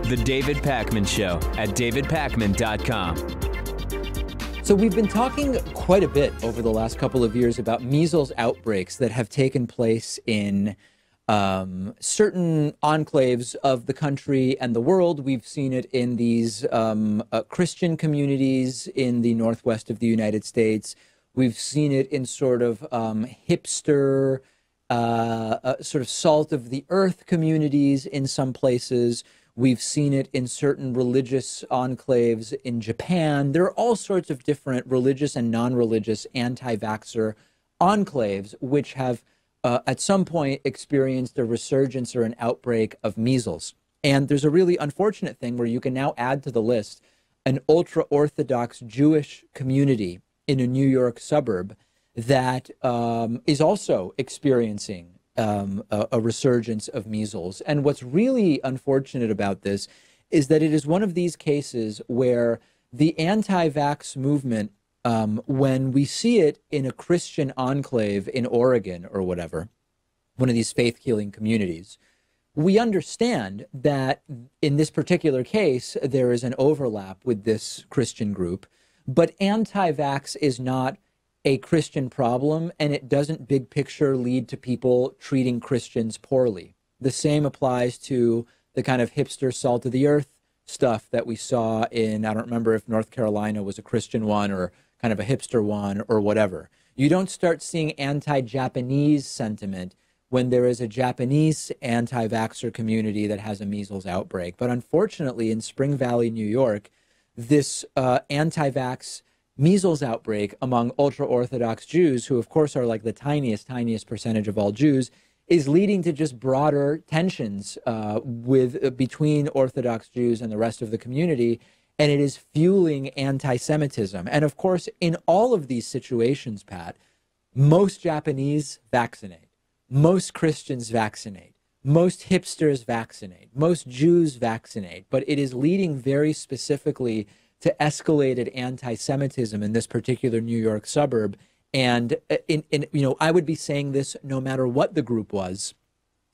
The David Pakman Show at davidpakman.com. So we've been talking quite a bit over the last couple of years about measles outbreaks that have taken place in certain enclaves of the country and the world. We've seen it in these Christian communities in the northwest of the United States. We've seen it in sort of hipster, sort of salt of the earth communities in some places. We've seen it in certain religious enclaves in Japan. There are all sorts of different religious and non-religious anti-vaxxer enclaves which have at some point experienced a resurgence or an outbreak of measles. And there's a really unfortunate thing where you can now add to the list an ultra-Orthodox Jewish community in a New York suburb that is also experiencing a resurgence of measles. And what's really unfortunate about this is that it is one of these cases where the anti-vax movement, when we see it in a Christian enclave in Oregon or whatever, one of these faith-healing communities, we understand that in this particular case, there is an overlap with this Christian group, but anti-vax is not a Christian problem, and it doesn't big picture lead to people treating Christians poorly. The same applies to the kind of hipster salt of the earth stuff that we saw in, I don't remember if North Carolina was a Christian one or kind of a hipster one or whatever. You don't start seeing anti-Japanese sentiment when there is a Japanese anti-vaxxer community that has a measles outbreak. But unfortunately, in Spring Valley, New York, this anti-vax measles outbreak among ultra-Orthodox Jews, who of course are like the tiniest percentage of all Jews, is leading to just broader tensions between Orthodox Jews and the rest of the community, and it is fueling anti-Semitism. And of course, in all of these situations, Pat, most Japanese vaccinate, most Christians vaccinate, most hipsters vaccinate, most Jews vaccinate, but it is leading very specifically to escalated anti-Semitism in this particular New York suburb. And I would be saying this no matter what the group was,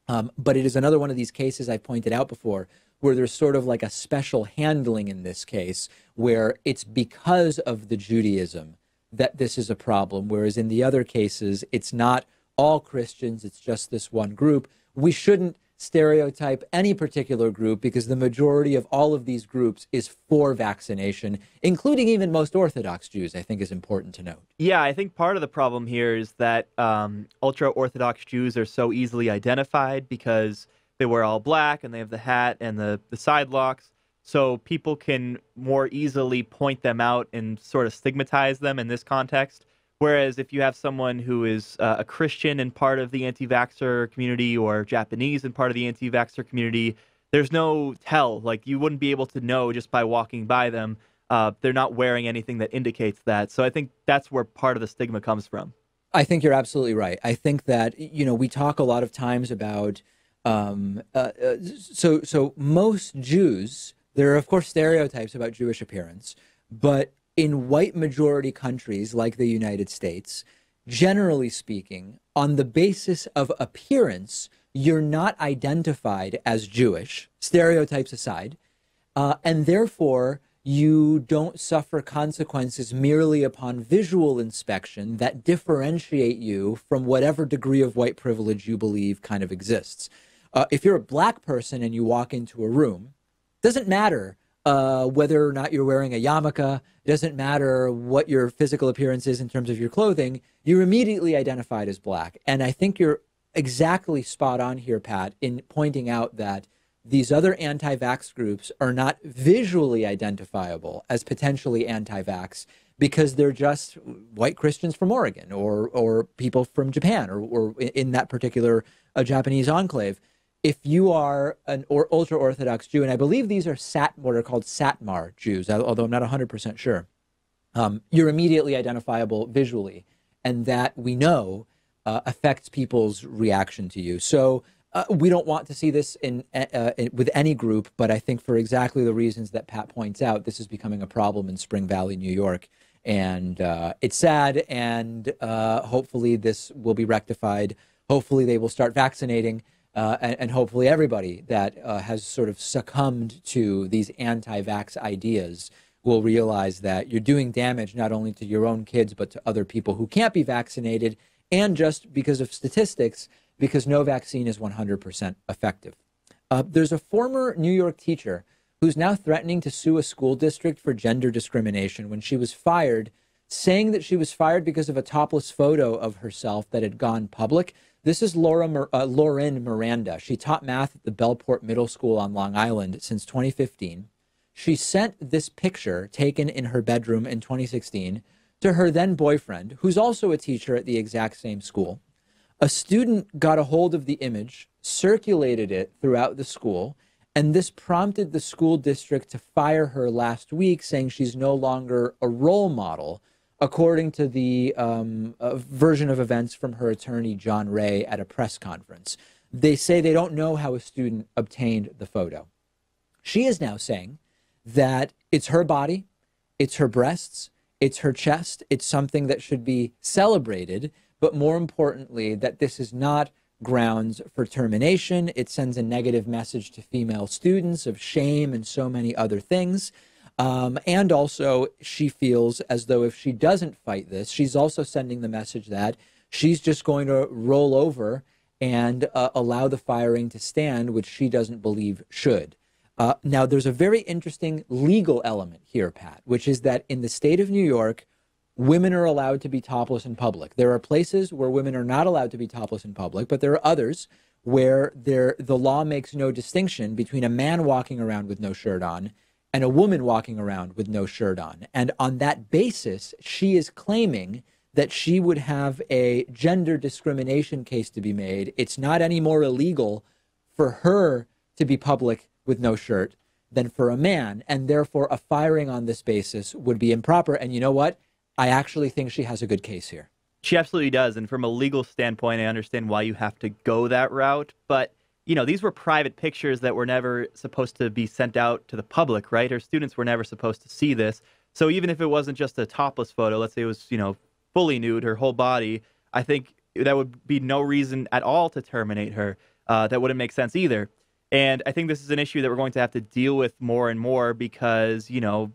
but it is another one of these cases I pointed out before where there's sort of like a special handling in this case where it's because of the Judaism that this is a problem, whereas in the other cases, it's not all Christians, it's just this one group. We shouldn't stereotype any particular group because the majority of all of these groups is for vaccination, including even most Orthodox Jews, I think is important to note. Yeah, I think part of the problem here is that ultra-Orthodox Jews are so easily identified because they wear all black and they have the hat and the side locks. So people can more easily point them out and sort of stigmatize them in this context. Whereas if you have someone who is a Christian and part of the anti-vaxxer community or Japanese and part of the anti-vaxxer community, there's no tell. Like, you wouldn't be able to know just by walking by them. They're not wearing anything that indicates that. So I think that's where part of the stigma comes from. I think you're absolutely right. I think that, we talk a lot of times about, so most Jews, there are, of course, stereotypes about Jewish appearance, but in white majority countries like the United States, generally speaking, on the basis of appearance, you're not identified as Jewish, stereotypes aside, and therefore you don't suffer consequences merely upon visual inspection that differentiate you from whatever degree of white privilege you believe kind of exists. If you're a black person and you walk into a room, it doesn't matter whether or not you're wearing a yarmulke. It doesn't matter what your physical appearance is in terms of your clothing. You're immediately identified as black. And I think you're exactly spot on here, Pat, in pointing out that these other anti-vax groups are not visually identifiable as potentially anti-vax because they're just white Christians from Oregon or people from Japan or in that particular Japanese enclave. If you are an ultra-Orthodox Jew, and I believe these are what are called Satmar Jews, although I'm not 100% sure, you're immediately identifiable visually, and that we know affects people's reaction to you. So we don't want to see this with any group, but I think for exactly the reasons that Pat points out, this is becoming a problem in Spring Valley, New York. And it's sad, and hopefully this will be rectified. Hopefully they will start vaccinating. and hopefully everybody that has sort of succumbed to these anti-vax ideas will realize that you're doing damage not only to your own kids, but to other people who can't be vaccinated, and just because of statistics, because no vaccine is 100% effective. There's a former New York teacher who's now threatening to sue a school district for gender discrimination when she was fired, saying that she was fired because of a topless photo of herself that had gone public. This is Lauren Miranda. She taught math at the Bellport Middle School on Long Island since 2015. She sent this picture taken in her bedroom in 2016 to her then boyfriend, who's also a teacher at the exact same school. A student got a hold of the image, circulated it throughout the school, and this prompted the school district to fire her last week, saying she's no longer a role model, according to the version of events from her attorney, John Ray, at a press conference. They say they don't know how a student obtained the photo. She is now saying that it's her body, it's her breasts, it's her chest, it's something that should be celebrated, but more importantly, that this is not grounds for termination. It sends a negative message to female students of shame and so many other things. And also, she feels as though if she doesn't fight this, she's also sending the message that she's just going to roll over and allow the firing to stand, which she doesn't believe should. Now, there's a very interesting legal element here, Pat, which is that in the state of New York, women are allowed to be topless in public. There are places where women are not allowed to be topless in public, but there are others where the law makes no distinction between a man walking around with no shirt on and a woman walking around with no shirt on. And on that basis, she is claiming that she would have a gender discrimination case to be made. It's not any more illegal for her to be public with no shirt than for a man, and therefore a firing on this basis would be improper. And you know what? I actually think she has a good case here. She absolutely does. And from a legal standpoint, I understand why you have to go that route. But, you know, these were private pictures that were never supposed to be sent out to the public, right? Her students were never supposed to see this. So even if it wasn't just a topless photo, let's say it was, you know, fully nude, her whole body, I think that would be no reason at all to terminate her. That wouldn't make sense either. And I think this is an issue that we're going to have to deal with more and more because, you know,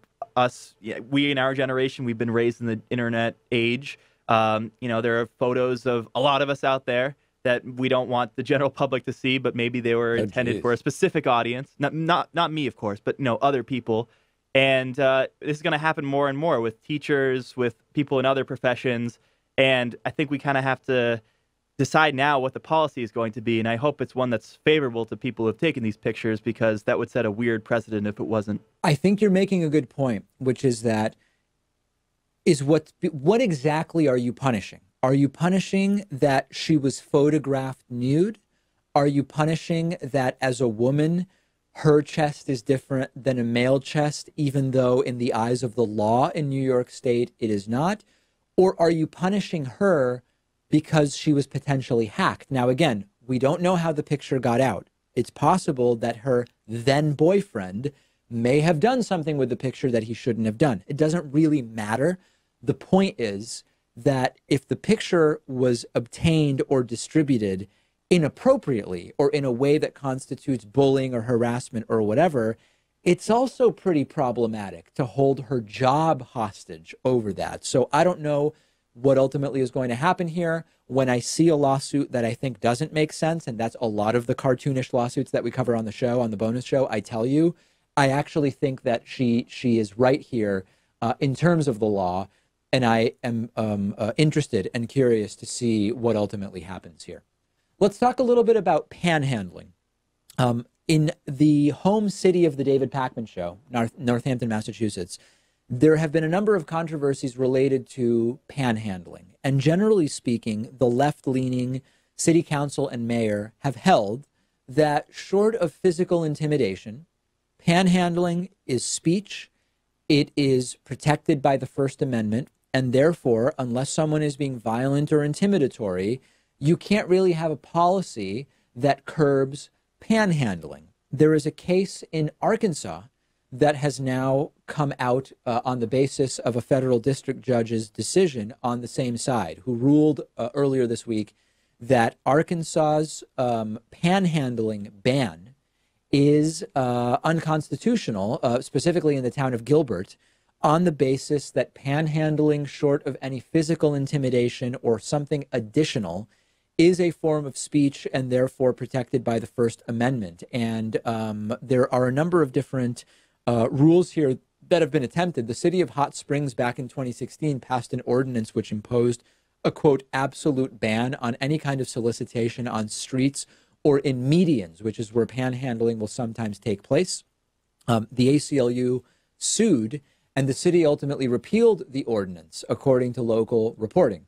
we in our generation, we've been raised in the internet age. You know, there are photos of a lot of us out there that we don't want the general public to see, but maybe they were intended for a specific audience. Not me, of course, but, you know, other people. And this is going to happen more and more with teachers, with people in other professions. And I think we kind of have to decide now what the policy is going to be. And I hope it's one that's favorable to people who have taken these pictures, because that would set a weird precedent if it wasn't. I think you're making a good point, which is that what exactly are you punishing? Are you punishing that she was photographed nude? Are you punishing that as a woman, her chest is different than a male chest, even though in the eyes of the law in New York State, it is not? Or are you punishing her because she was potentially hacked? Now, again, we don't know how the picture got out. It's possible that her then boyfriend may have done something with the picture that he shouldn't have done. It doesn't really matter. The point is that if the picture was obtained or distributed inappropriately or in a way that constitutes bullying or harassment or whatever, it's also pretty problematic to hold her job hostage over that. So I don't know what ultimately is going to happen here. When I see a lawsuit that I think doesn't make sense, and that's a lot of the cartoonish lawsuits that we cover on the show, on the bonus show, I tell you, I actually think that she is right here in terms of the law, and I am interested and curious to see what ultimately happens here. Let's talk a little bit about panhandling. In the home city of the David Pakman Show, Northampton, Massachusetts, there have been a number of controversies related to panhandling. And generally speaking, the left-leaning city council and mayor have held that short of physical intimidation, panhandling is speech, it is protected by the First Amendment, and therefore, unless someone is being violent or intimidatory, you can't really have a policy that curbs panhandling. There is a case in Arkansas that has now come out on the basis of a federal district judge's decision on the same side, who ruled earlier this week that Arkansas's panhandling ban is unconstitutional, specifically in the town of Gilbert, on the basis that panhandling, short of any physical intimidation or something additional, is a form of speech and therefore protected by the First Amendment. And there are a number of different rules here that have been attempted. The city of Hot Springs back in 2016 passed an ordinance which imposed a, quote, absolute ban on any kind of solicitation on streets or in medians, which is where panhandling will sometimes take place. The ACLU sued, and the city ultimately repealed the ordinance, according to local reporting.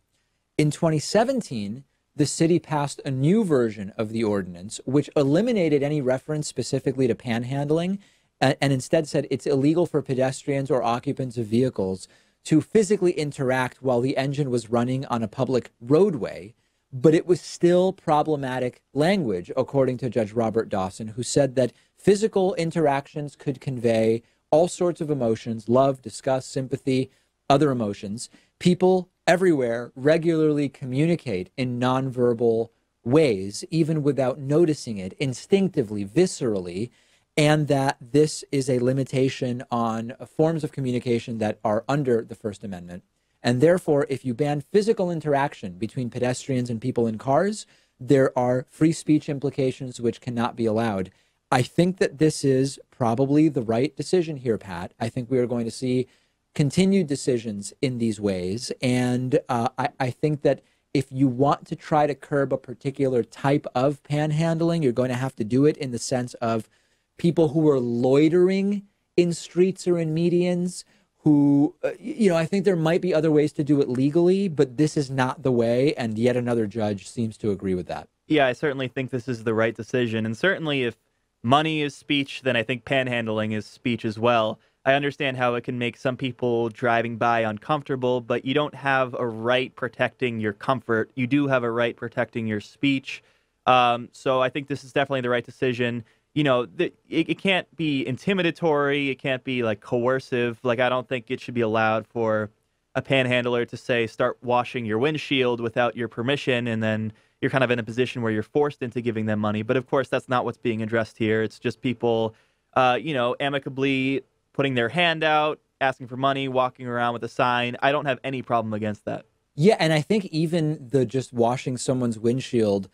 In 2017, the city passed a new version of the ordinance, which eliminated any reference specifically to panhandling, and instead said it's illegal for pedestrians or occupants of vehicles to physically interact while the engine was running on a public roadway. But it was still problematic language, according to Judge Robert Dawson, who said that physical interactions could convey all sorts of emotions: love, disgust, sympathy, other emotions. People everywhere regularly communicate in nonverbal ways, even without noticing it, instinctively, viscerally, and that this is a limitation on forms of communication that are under the First Amendment. And therefore, if you ban physical interaction between pedestrians and people in cars, there are free speech implications which cannot be allowed. I think that this is probably the right decision here, Pat. I think we are going to see continued decisions in these ways. And I think that if you want to try to curb a particular type of panhandling, you're going to have to do it in the sense of people who are loitering in streets or in medians, who, I think there might be other ways to do it legally, but this is not the way. And yet another judge seems to agree with that. Yeah, I certainly think this is the right decision. And certainly if money is speech, then I think panhandling is speech as well. I understand how it can make some people driving by uncomfortable, but you don't have a right protecting your comfort. You do have a right protecting your speech. So I think this is definitely the right decision. It can't be intimidatory. It can't be like coercive. Like, I don't think it should be allowed for a panhandler to say, start washing your windshield without your permission. And then you're kind of in a position where you're forced into giving them money. But of course, that's not what's being addressed here. It's just people, amicably putting their hand out, asking for money, walking around with a sign. I don't have any problem against that. Yeah. And I think even the just washing someone's windshield,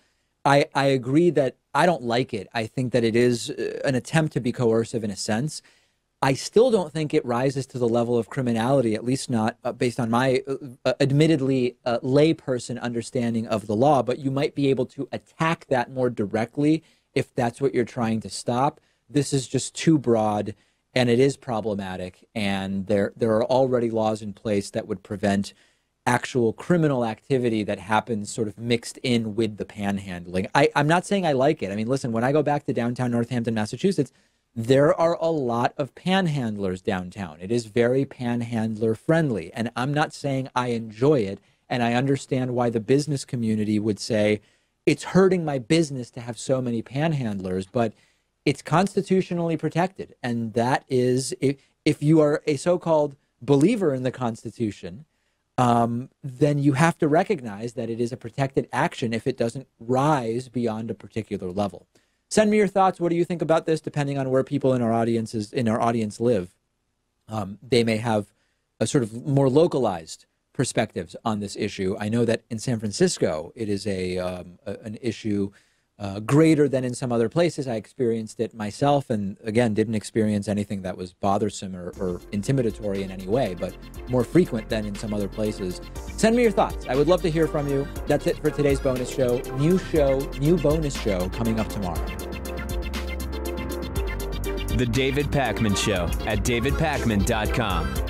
I agree that I don't like it. I think that it is an attempt to be coercive in a sense. I still don't think it rises to the level of criminality, at least not based on my admittedly layperson understanding of the law. But you might be able to attack that more directly if that's what you're trying to stop. This is just too broad, and it is problematic. And there are already laws in place that would prevent actual criminal activity that happens sort of mixed in with the panhandling. I'm not saying I like it. I mean, listen, when I go back to downtown Northampton, Massachusetts, there are a lot of panhandlers downtown. It is very panhandler friendly. And I'm not saying I enjoy it. And I understand why the business community would say it's hurting my business to have so many panhandlers, but it's constitutionally protected. And that is, if you are a so-called believer in the Constitution, then you have to recognize that it is a protected action if it doesn't rise beyond a particular level. Send me your thoughts. What do you think about this? Depending on where people in our audience live, they may have a sort of more localized perspectives on this issue. I know that in San Francisco, it is an issue greater than in some other places. I experienced it myself, and again, didn't experience anything that was bothersome or intimidatory in any way, but more frequent than in some other places. Send me your thoughts. I would love to hear from you. That's it for today's bonus show. New bonus show coming up tomorrow. The David Pakman Show at davidpakman.com.